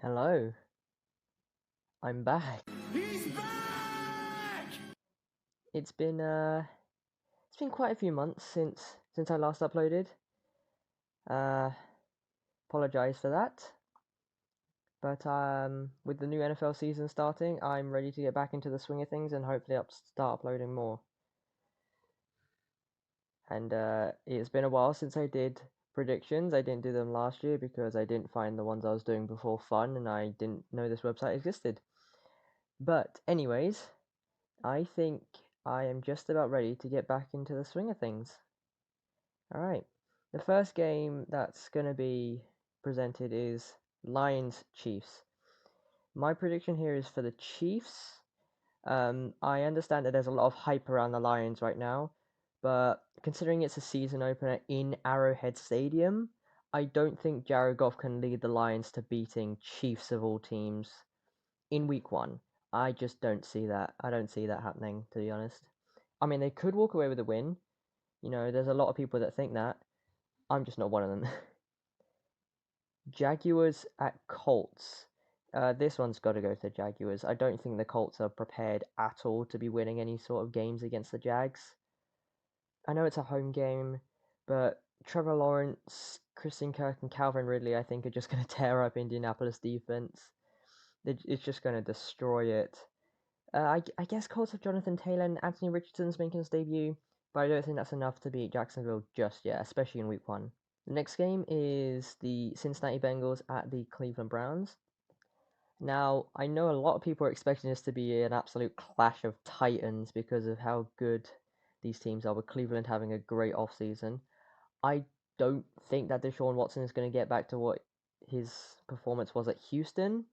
Hello, I'm back. He's back! It's been quite a few months since I last uploaded. Uh Apologize for that. But with the new NFL season starting, I'm ready to get back into the swing of things and hopefully start uploading more. And it's been a while since I did predictions. I didn't do them last year because I didn't find the ones I was doing before fun and I didn't know this website existed. But anyways, I think I am just about ready to get back into the swing of things. Alright, the first game that's going to be presented is Lions Chiefs. My prediction here is for the Chiefs. I understand that there's a lot of hype around the Lions right now, but considering it's a season opener in Arrowhead Stadium, I don't think Jared Goff can lead the Lions to beating Chiefs of all teams in week one. I just don't see that. I don't see that happening, to be honest. I mean, they could walk away with a win. You know, there's a lot of people that think that. I'm just not one of them. Jaguars at Colts. This one's got to go to the Jaguars. I don't think the Colts are prepared at all to be winning any sort of games against the Jags. I know it's a home game, but Trevor Lawrence, Christian Kirk, and Calvin Ridley, I think, are just going to tear up Indianapolis defense. It's just going to destroy it. I guess Colts have Jonathan Taylor and Anthony Richardson's making his debut, but I don't think that's enough to beat Jacksonville just yet, especially in week one. The next game is the Cincinnati Bengals at the Cleveland Browns. Now, I know a lot of people are expecting this to be an absolute clash of titans because of how good these teams are, with Cleveland having a great offseason. I don't think that Deshaun Watson is going to get back to what his performance was at Houston.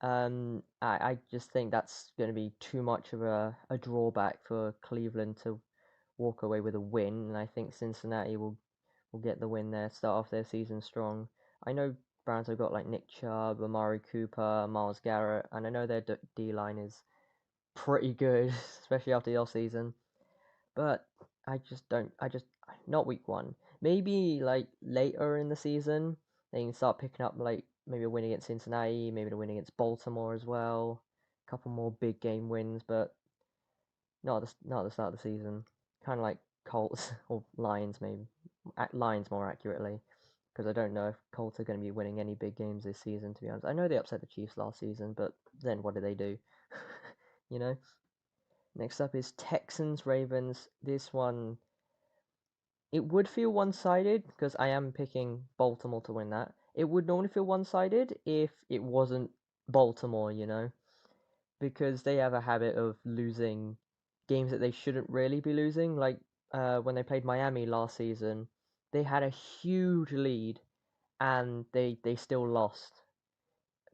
I just think that's going to be too much of a drawback for Cleveland to walk away with a win, and I think Cincinnati will get the win there, start off their season strong. I know Browns have got like Nick Chubb, Amari Cooper, Myles Garrett, and I know their D line is pretty good, especially after the off season. But I just don't. I just not week one. Maybe like later in the season, they can start picking up like maybe a win against Cincinnati, maybe a win against Baltimore as well. A couple more big game wins, but not at the start of the season. Kind of like Colts or Lions, maybe Lions more accurately, because I don't know if Colts are going to be winning any big games this season. To be honest, I know they upset the Chiefs last season, but then what did they do? you know. Next up is Texans Ravens. This one, it would feel one-sided because I am picking Baltimore to win that. It would normally feel one-sided if it wasn't Baltimore, because they have a habit of losing games that they shouldn't really be losing. Like when they played Miami last season, they had a huge lead and they still lost.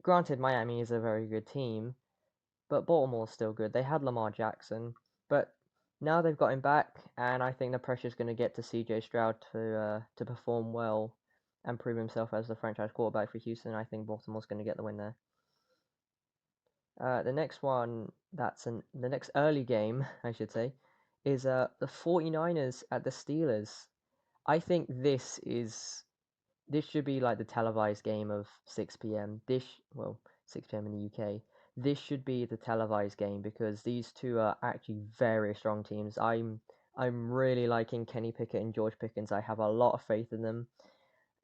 Granted, Miami is a very good team, but Baltimore's still good. They had Lamar Jackson, but now they've got him back, and I think the pressure's going to get to C.J. Stroud to perform well and prove himself as the franchise quarterback for Houston. I think Baltimore's going to get the win there. The next one, the next early game, I should say, is the 49ers at the Steelers. I think this should be like the televised game of 6 p.m. 6 p.m. in the UK. This should be the televised game because these two are actually very strong teams. I'm really liking Kenny Pickett and George Pickens. I have a lot of faith in them.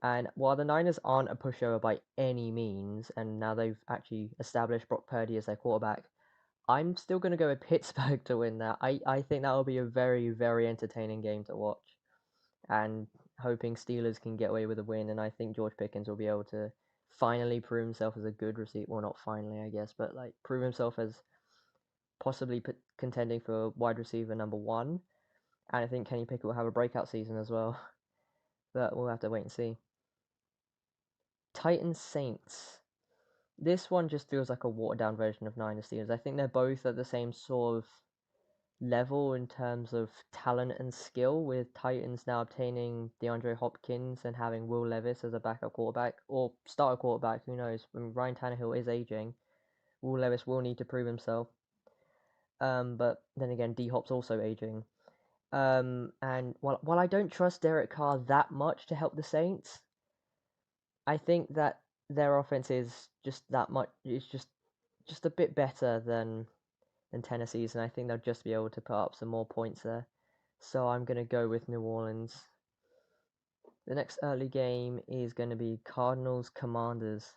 And while the Niners aren't a pushover by any means, and now they've actually established Brock Purdy as their quarterback, I'm still going to go with Pittsburgh to win that. I think that will be a very, very entertaining game to watch. And hoping Steelers can get away with a win. And I think George Pickens will be able to finally prove himself as a good receiver. Well, not finally, I guess, but like prove himself as possibly contending for wide receiver number one. And I think Kenny Pickett will have a breakout season as well. But we'll have to wait and see. Titans Saints. This one just feels like a watered down version of Niners Steelers. I think they're both at the same sort of level in terms of talent and skill, with Titans now obtaining DeAndre Hopkins and having Will Levis as a backup quarterback or starter quarterback. Who knows? When Ryan Tannehill is aging, Will Levis will need to prove himself. But then again, D Hop's also aging. And while I don't trust Derek Carr that much to help the Saints, I think that their offense is just that much. It's just a bit better than Tennessee's, and I think they'll just be able to put up some more points there. So I'm gonna go with New Orleans. The next early game is going to be Cardinals Commanders.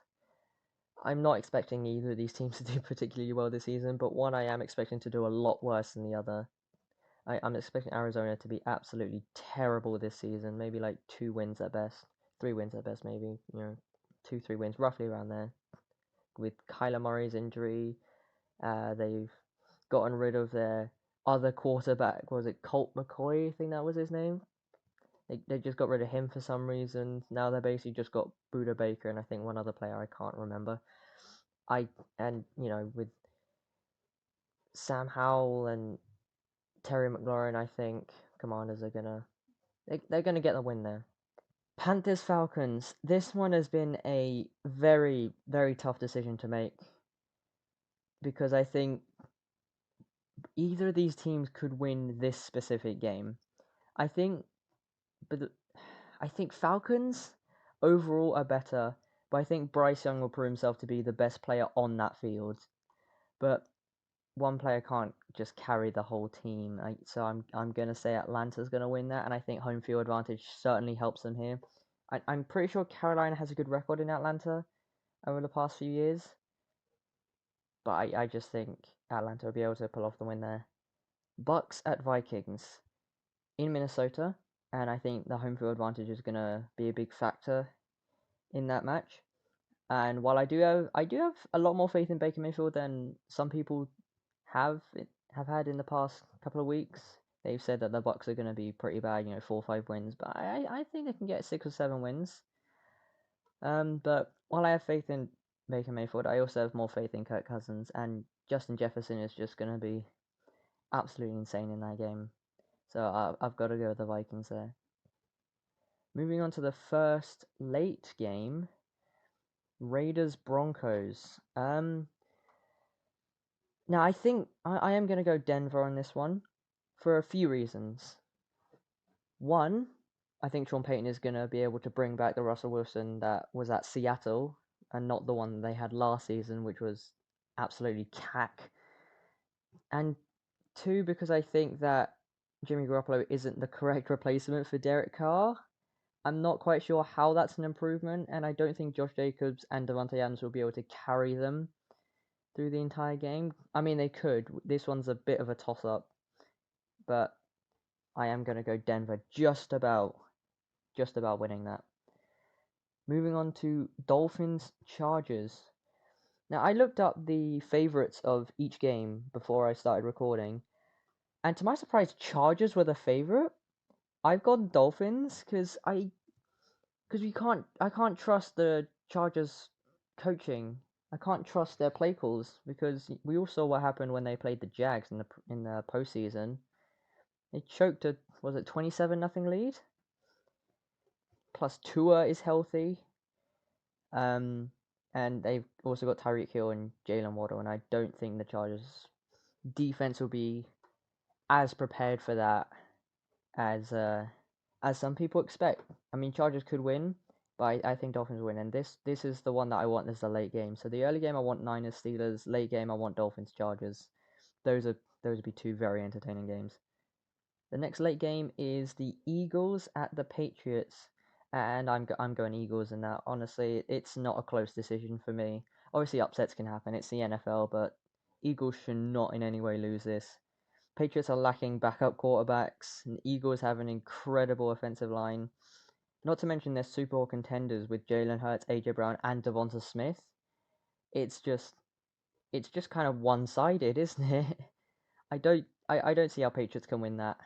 I'm not expecting either of these teams to do particularly well this season, but one I am expecting to do a lot worse than the other. I'm expecting Arizona to be absolutely terrible this season, maybe like 2 wins at best, 3 wins at best, maybe, 2, 3 wins, roughly around there. With Kyler Murray's injury, they've gotten rid of their other quarterback. Was it Colt McCoy? I think that was his name. They just got rid of him for some reason. Now they basically just got Buda Baker and I think one other player I can't remember. With Sam Howell and Terry McLaurin, I think Commanders are they're gonna get the win there. Panthers Falcons. This one has been a very, very tough decision to make because I think either of these teams could win this specific game. I think, but I think Falcons overall are better, but I think Bryce Young will prove himself to be the best player on that field. But one player can't just carry the whole team. So I'm gonna say Atlanta's gonna win that, and I think home field advantage certainly helps them here. I'm pretty sure Carolina has a good record in Atlanta over the past few years, but I just think Atlanta will be able to pull off the win there. Bucks at Vikings in Minnesota, and I think the home field advantage is gonna be a big factor in that match. And while I do have a lot more faith in Baker Mayfield than some people have had in the past couple of weeks. They've said that the Bucks are going to be pretty bad, 4 or 5 wins, but I think they can get 6 or 7 wins. But while I have faith in Baker Mayfield, I also have more faith in Kirk Cousins, and Justin Jefferson is just going to be absolutely insane in that game. So I've got to go with the Vikings there. Moving on to the first late game, Raiders Broncos. Now I think I am going to go Denver on this one for a few reasons. One, I think Sean Payton is going to be able to bring back the Russell Wilson that was at Seattle and not the one they had last season, which was absolutely cack. And two, because I think that Jimmy Garoppolo isn't the correct replacement for Derek Carr. I'm not quite sure how that's an improvement, and I don't think Josh Jacobs and Davante Adams will be able to carry them through the entire game. I mean, they could. This one's a bit of a toss-up, but I am going to go Denver just about winning that. Moving on to Dolphins Chargers. Now, I looked up the favorites of each game before I started recording, and to my surprise, Chargers were the favorite. I've gone Dolphins because I can't trust the Chargers coaching. I can't trust their play calls because we all saw what happened when they played the Jags in the postseason. They choked a, was it 27-0 lead? Plus Tua is healthy. And they've also got Tyreek Hill and Jalen Waddle, and I don't think the Chargers defense will be as prepared for that as some people expect. I mean, Chargers could win, but I think Dolphins win, and this is the one that I want as the late game. So the early game I want Niners Steelers, late game I want Dolphins Chargers. Those would be two very entertaining games. The next late game is the Eagles at the Patriots, and I'm going Eagles in that. Honestly, it's not a close decision for me. Obviously, upsets can happen. It's the NFL, but Eagles should not in any way lose this. Patriots are lacking backup quarterbacks, and Eagles have an incredible offensive line. Not to mention their Super Bowl contenders with Jalen Hurts, AJ Brown, and Devonta Smith. It's just kind of one-sided, isn't it? I don't see how Patriots can win that.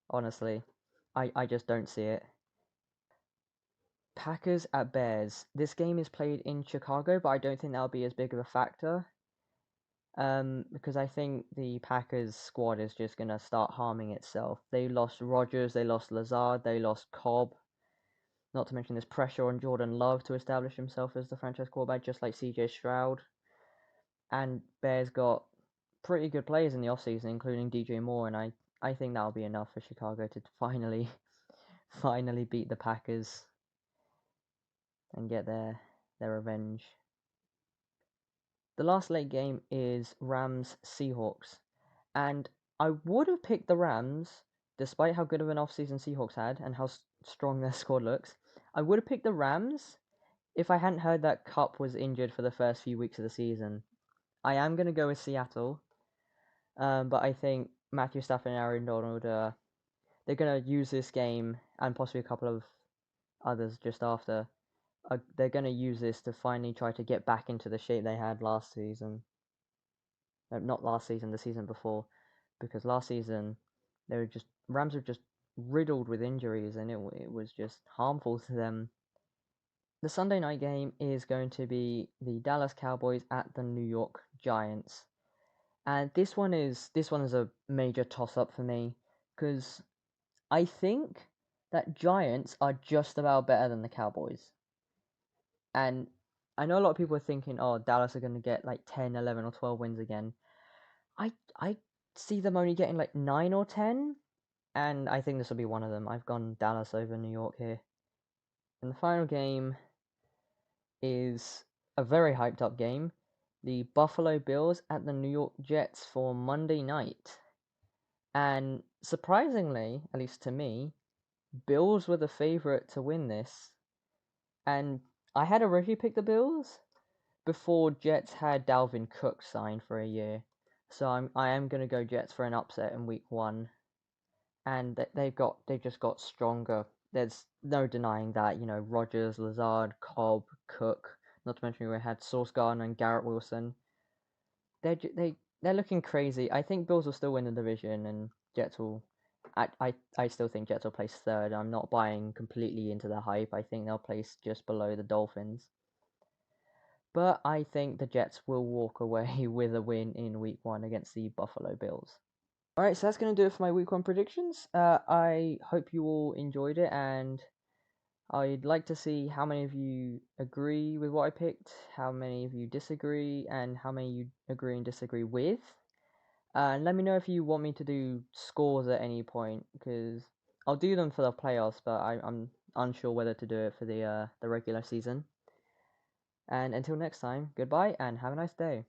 Honestly, I just don't see it. Packers at Bears. This game is played in Chicago, but I don't think that'll be as big of a factor. Because I think the Packers squad is just gonna start harming itself. They lost Rodgers, they lost Lazard, they lost Cobb. Not to mention there's pressure on Jordan Love to establish himself as the franchise quarterback, just like CJ Stroud. And Bears got pretty good players in the offseason, including DJ Moore, and I think that'll be enough for Chicago to finally beat the Packers and get their their revenge. The last late game is Rams-Seahawks, and I would have picked the Rams, despite how good of an offseason Seahawks had and how strong their squad looks. I would have picked the Rams if I hadn't heard that Kupp was injured for the first few weeks of the season. I am going to go with Seattle, but I think Matthew Stafford and Aaron Donald, they're going to use this game and possibly a couple of others just after. They're going to use this to finally try to get back into the shape they had last season. No, not last season, the season before, because last season Rams were just riddled with injuries, and it was just harmful to them. The Sunday night game is going to be the Dallas Cowboys at the New York Giants. And this one is a major toss up for me because I think that Giants are just about better than the Cowboys. And I know a lot of people are thinking, oh, Dallas are going to get like 10, 11, or 12 wins again. I see them only getting like 9 or 10, and I think this will be one of them. I've gone Dallas over New York here. And the final game is a very hyped up game. The Buffalo Bills at the New York Jets for Monday night. And surprisingly, at least to me, Bills were the favorite to win this. And I had originally picked the Bills before Jets had Dalvin Cook signed for a year. So I am going to go Jets for an upset in week 1. And they've just got stronger. There's no denying that. Rodgers, Lazard, Cobb, Cook. Not to mention we had Sauce Gardner and Garrett Wilson. They're looking crazy. I think Bills will still win the division, and Jets will. I still think Jets will place third. I'm not buying completely into the hype. I think they'll place just below the Dolphins. But I think the Jets will walk away with a win in week 1 against the Buffalo Bills. Alright, so that's going to do it for my week 1 predictions. I hope you all enjoyed it, and I'd like to see how many of you agree with what I picked, how many of you disagree, and how many you agree and disagree with. And let me know if you want me to do scores at any point, because I'll do them for the playoffs, but I'm unsure whether to do it for the regular season. And until next time, goodbye and have a nice day.